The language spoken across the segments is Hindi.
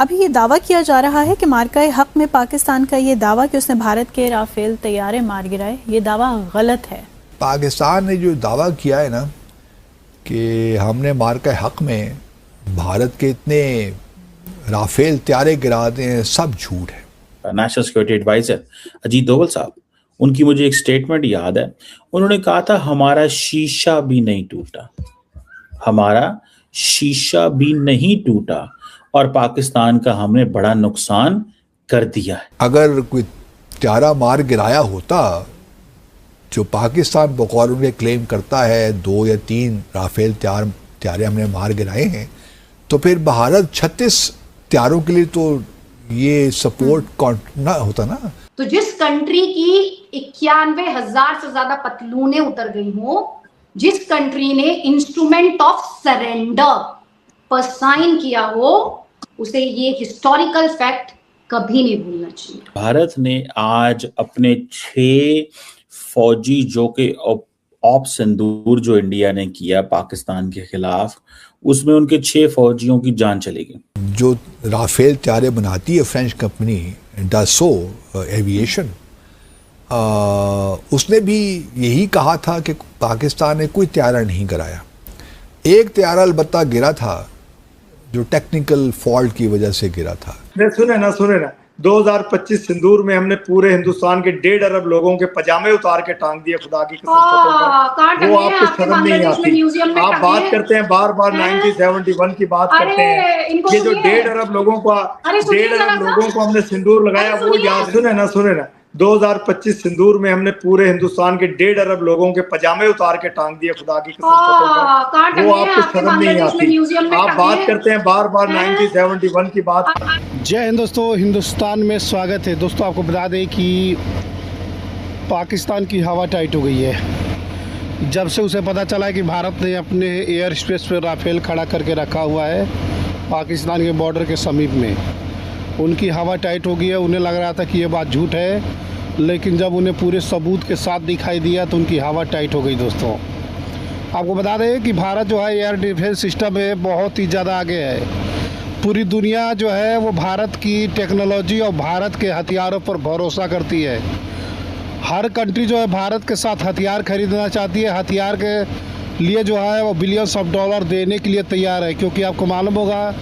अभी ये दावा किया जा रहा है कि मार्का हक में पाकिस्तान का ये दावा कि उसने भारत के राफेल तैयारे मार गिराए, ये दावा गलत है। पाकिस्तान ने जो दावा किया है ना कि हमने मार्का हक में भारत के इतने राफेल तैयारे गिराते हैं, सब झूठ है। National security adviser Ajit Doval साहब, उनकी मुझे एक स्टेटमेंट याद है। उन्होंने कहा था हमारा शीशा भी नहीं टूटा, हमारा शीशा भी नहीं टूटा और पाकिस्तान का हमने बड़ा नुकसान कर दिया है। अगर कोई त्यारा मार गिराया होता जो पाकिस्तान बकौल उनके क्लेम करता है 2 या 3 राफेल त्यारे हमने मार गिराए हैं, तो फिर भारत 36 त्यारों के लिए तो ये सपोर्ट ना होता ना। तो जिस कंट्री की 91,000 से ज्यादा पतलूनें उतर गई हो, जिस कंट्री ने इंस्ट्रूमेंट ऑफ सरेंडर पर साइन किया हो, उसे ये हिस्टोरिकल फैक्ट कभी नहीं भूलना चाहिए। भारत ने आज अपने 6 फौजी जो कि ऑप सिंदूर जो इंडिया ने किया पाकिस्तान के खिलाफ, उसमें उनके 6 फौजियों की जान चली गई। जो राफेल त्यारे बनाती है फ्रेंच कंपनी डसो एविएशन, उसने भी यही कहा था कि पाकिस्तान ने कोई त्यारा नहीं गिराया। एक त्यारा अलबत्ता गिरा था जो टेक्निकल फॉल्ट की वजह से गिरा था। सुने ना 2025 सिंदूर में हमने पूरे हिंदुस्तान के 1.5 अरब लोगों के पजामे उतार के टांग दिए, खुदा की कसम। वो आपको शर्म नहीं आती? आप बात करते हैं बार बार 1971 की बात करते हैं। ये जो 1.5 अरब लोगों को 1.5 अरब लोगों को हमने सिंदूर लगाया, वो याद। सुने ना 2025 सिंदूर में हमने पूरे हिंदुस्तान के 1.5 अरब लोगों के पजामे उतार के टांग दिए, खुदा की कसम। वो आपको शर्म नहीं आती? आप बात करते हैं बार बार 1971 की बात। जय हिंद दोस्तों, हिंदुस्तान में स्वागत है। दोस्तों आपको बता दें कि पाकिस्तान की हवा टाइट हो गई है। जब से उसे पता चला है कि भारत ने अपने एयर स्पेस पर राफेल खड़ा करके रखा हुआ है पाकिस्तान के बॉर्डर के समीप में, उनकी हवा टाइट हो गई है। उन्हें लग रहा था कि ये बात झूठ है, लेकिन जब उन्हें पूरे सबूत के साथ दिखाई दिया तो उनकी हवा टाइट हो गई। दोस्तों आपको बता दें कि भारत जो है एयर डिफेंस सिस्टम में बहुत ही ज़्यादा आगे है। पूरी दुनिया जो है वो भारत की टेक्नोलॉजी और भारत के हथियारों पर भरोसा करती है। हर कंट्री जो है भारत के साथ हथियार खरीदना चाहती है, हथियार के लिए जो है वो बिलियंस ऑफ डॉलर देने के लिए तैयार है। क्योंकि आपको मालूम होगा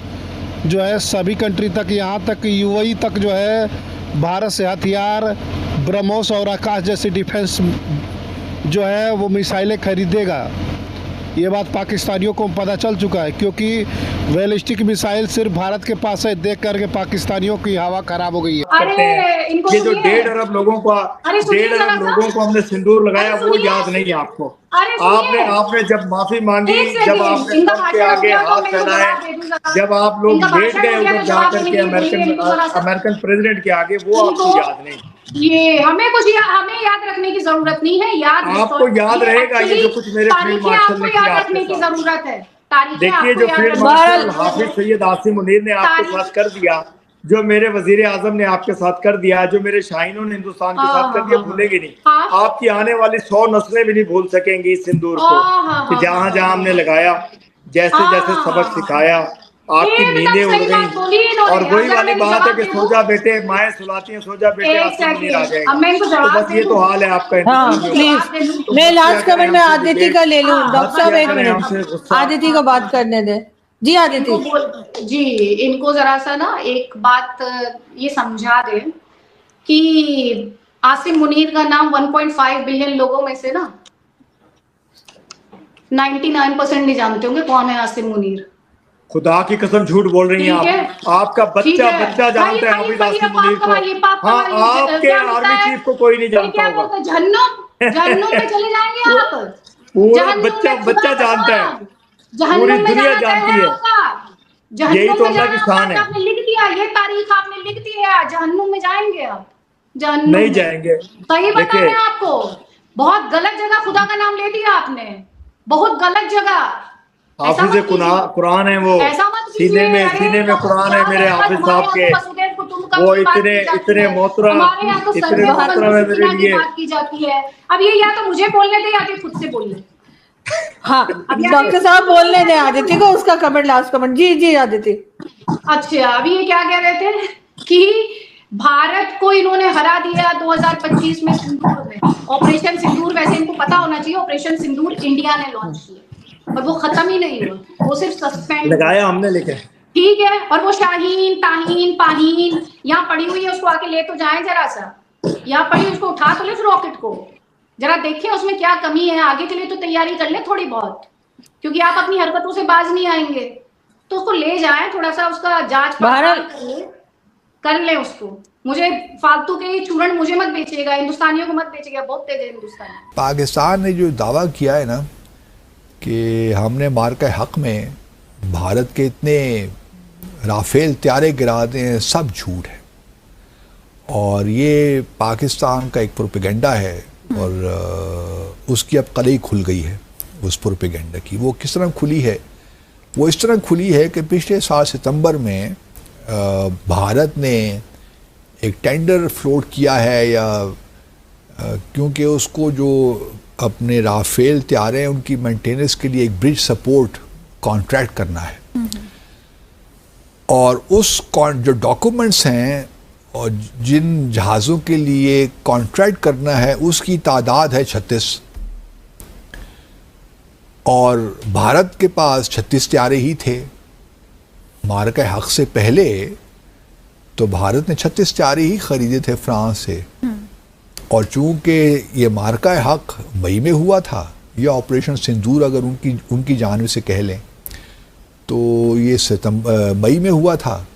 जो है सभी कंट्री तक, यहाँ तक यूएई तक जो है भारत से हथियार, ब्रह्मोस और आकाश जैसी डिफेंस जो है वो मिसाइलें खरीदेगा। ये बात पाकिस्तानियों को पता चल चुका है, क्योंकि बैलिस्टिक मिसाइल सिर्फ भारत के पास है। देख करके पाकिस्तानियों की हवा खराब हो गई है। ये जो 1.5 अरब लोगों को 1.5 अरब लोगों को हमने सिंदूर लगाया, वो याद नहीं आपको? आपने जब माफी मांगी, जब आपने सबके आगे हाथ फैलाए, जब आप लोग लेट गए उधर जाकर के अमेरिकन प्रेसिडेंट के आगे, वो आपको याद नहीं? ये हमें याद रखने की जरूरत नहीं है। आपको याद रहेगा ये जो कुछ मेरे फील्ड मार्शल ने किया रखने की जरूरत है। देखिए जो फील्ड मार्शल हाफिज सैयद आसिम मुनीर ने आपके साथ कर दिया, जो मेरे वजीर आजम ने आपके साथ कर दिया, जो मेरे शाहीनों ने हिंदुस्तान के साथ कर दिया, भूलेंगे नहीं। आपकी आने वाली 100 नस्लें भी नहीं भूल सकेंगी इस सिंदूर को, कि जहाँ जहाँ हमने लगाया, जैसे जैसे सबक सिखाया, आपकी नींदें उड़ गई। और वही वाली बात है कि सो जा बेटे, माएँ सुलाती हैं, सो जा बेटे, आसिम मुनीर आ जाएगा। तो बस ये तो हाल है आपका। हाँ प्लीज, मैं लास्ट कमेंट में आदिति का ले लूं। डॉक्टर साहब 1 मिनट, आदिति का बात करने दे। जी आदिति जी, इनको जरा सा ना एक बात ये समझा दे कि आसिम मुनीर का नाम 1.5 बिलियन लोगों में से ना 99% नहीं जानते होंगे कौन है आसिम मुनीर। खुदा की कसम झूठ बोल रही हैं आप। आपका बच्चा जानता है हाफिज आसिम मुनीर को। हाँ, आपके आर्मी चीफ को कोई नहीं जानता होगा। जहन्नुम में चले जाएंगे आप। पूरा बच्चा जानता है, पूरी दुनिया जानती है। यही तो अल्लाह की शान है। आपने लिख दिया, ये तारीख आपने लिख दी है, जहन्नुम में जाएंगे आप। जहन्नुम नहीं जाएंगे। सही बता रहे हैं आपको, बहुत गलत जगह खुदा का नाम ले दिया आपने, बहुत गलत जगह। हाफिज कुरान है वो, सीने में कुरान है मेरे हाफिज साहब के। वो इतने मोहतरम है मेरे लिए। बात की जाती है। अब ये या तो मुझे बोलने दे या फिर खुद से बोलने। हाँ डॉक्टर साहब बोलने दें आदित्य को, उसका कमेंट, लास्ट कमेंट। जी जी आदित्य। अच्छा, अभी ये क्या कह रहे थे कि भारत को इन्होंने हरा दिया 2025 में सिंदूर में, ऑपरेशन सिंदूर। वैसे इनको पता होना चाहिए ऑपरेशन सिंदूर इंडिया ने लॉन्च किया और वो खत्म ही नहीं हुआ, वो सिर्फ सस्पेंड लगाया हमने, लेके ठीक है। और वो शाहीन ताहीन पाहीन यहाँ पड़ी हुई है, उसको आके ले तो जाए जरा सा, यहाँ पड़ी, उसको उठा तो ले उस रॉकेट को, जरा देखें उसमें क्या कमी है, आगे के लिए तो तैयारी कर ले थोड़ी बहुत, क्योंकि आप अपनी हरकतों से बाज नहीं आएंगे। तो उसको ले जाए, थोड़ा सा उसका जांच पड़ताल कर ले उसको। मुझे फालतू के चूरण मुझे मत बेचिएगा, हिंदुस्तानियों को मत बेचिएगा, बहुत तेज है हिंदुस्तान। पाकिस्तान ने जो दावा किया है ना कि हमने मार के हक में भारत के इतने राफेल त्यारे गिरा दें, सब झूठ है। और ये पाकिस्तान का एक प्रोपेगेंडा है और उसकी अब कलई खुल गई है उस प्रोपेगेंडा की। वो किस तरह खुली है? वो इस तरह खुली है कि पिछले साल सितंबर में भारत ने एक टेंडर फ्लोट किया है, या क्योंकि उसको जो अपने राफेल त्यारे हैं उनकी मेंटेनेंस के लिए एक ब्रिज सपोर्ट कॉन्ट्रैक्ट करना है। और उस जो डॉक्यूमेंट्स हैं और जिन जहाज़ों के लिए कॉन्ट्रैक्ट करना है उसकी तादाद है 36, और भारत के पास 36 त्यारे ही थे। मार्का हक से पहले तो भारत ने 36 त्यारे ही खरीदे थे फ्रांस से। और चूंकि ये मार्का हक मई में हुआ था, या ऑपरेशन सिंदूर अगर उनकी जानिब से कह लें, तो ये मई में हुआ था।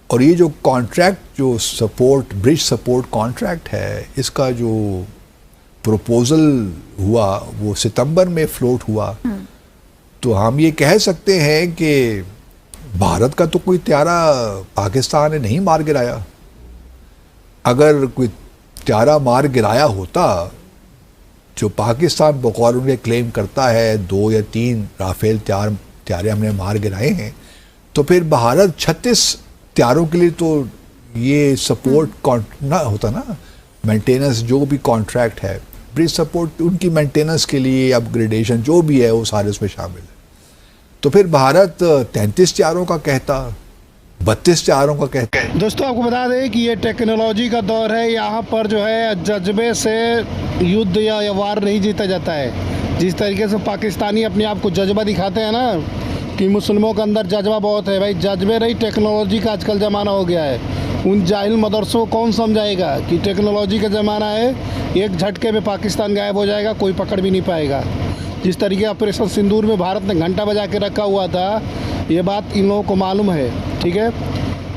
और ये जो कॉन्ट्रैक्ट, जो सपोर्ट, ब्रिज सपोर्ट कॉन्ट्रैक्ट है, इसका जो प्रपोजल हुआ वो सितंबर में फ्लोट हुआ। तो हम ये कह सकते हैं कि भारत का तो कोई त्यारा पाकिस्तान ने नहीं मार गिराया। अगर कोई त्यारा मार गिराया होता, जो पाकिस्तान बकौल उनके क्लेम करता है 2 या 3 राफेल त्यारे हमने मार गिराए हैं, तो फिर भारत 36 त्यारों के लिए तो ये सपोर्ट ना होता ना, मेंटेनेंस जो भी कॉन्ट्रैक्ट है, ब्रिज सपोर्ट, उनकी मेंटेनेंस के लिए अपग्रेडेशन जो भी है वो सारे उसमें शामिल है। तो फिर भारत 33 त्यारों का कहता, 32 त्यारों का कहता। दोस्तों आपको बता दें कि ये टेक्नोलॉजी का दौर है। यहाँ पर जो है जज्बे से युद्ध या वार नहीं जीता जाता है। जिस तरीके से पाकिस्तानी अपने आप को जज्बा दिखाते हैं ना कि मुस्लिमों के अंदर जज्बा बहुत है, भाई जज्बे नहीं, टेक्नोलॉजी का आजकल ज़माना हो गया है। उन जाहिल मदरसों को कौन समझाएगा कि टेक्नोलॉजी का ज़माना है, एक झटके में पाकिस्तान गायब हो जाएगा, कोई पकड़ भी नहीं पाएगा। जिस तरीके ऑपरेशन सिंदूर में भारत ने घंटा बजा के रखा हुआ था, ये बात इन लोगों को मालूम है, ठीक है।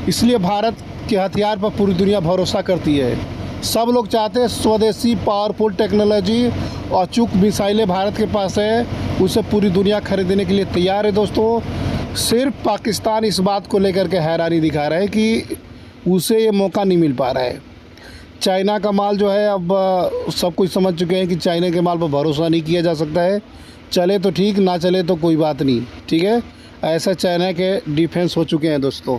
इसलिए भारत के हथियार पर पूरी दुनिया भरोसा करती है। सब लोग चाहते हैं स्वदेशी पावरफुल टेक्नोलॉजी और अचूक मिसाइलें भारत के पास है, उसे पूरी दुनिया खरीदने के लिए तैयार है। दोस्तों सिर्फ पाकिस्तान इस बात को लेकर के हैरानी दिखा रहा है कि उसे ये मौका नहीं मिल पा रहा है। चाइना का माल जो है, अब सब कुछ समझ चुके हैं कि चाइना के माल पर भरोसा नहीं किया जा सकता है। चले तो ठीक, ना चले तो कोई बात नहीं, ठीक है। ऐसा चाइना के डिफेंस हो चुके हैं दोस्तों।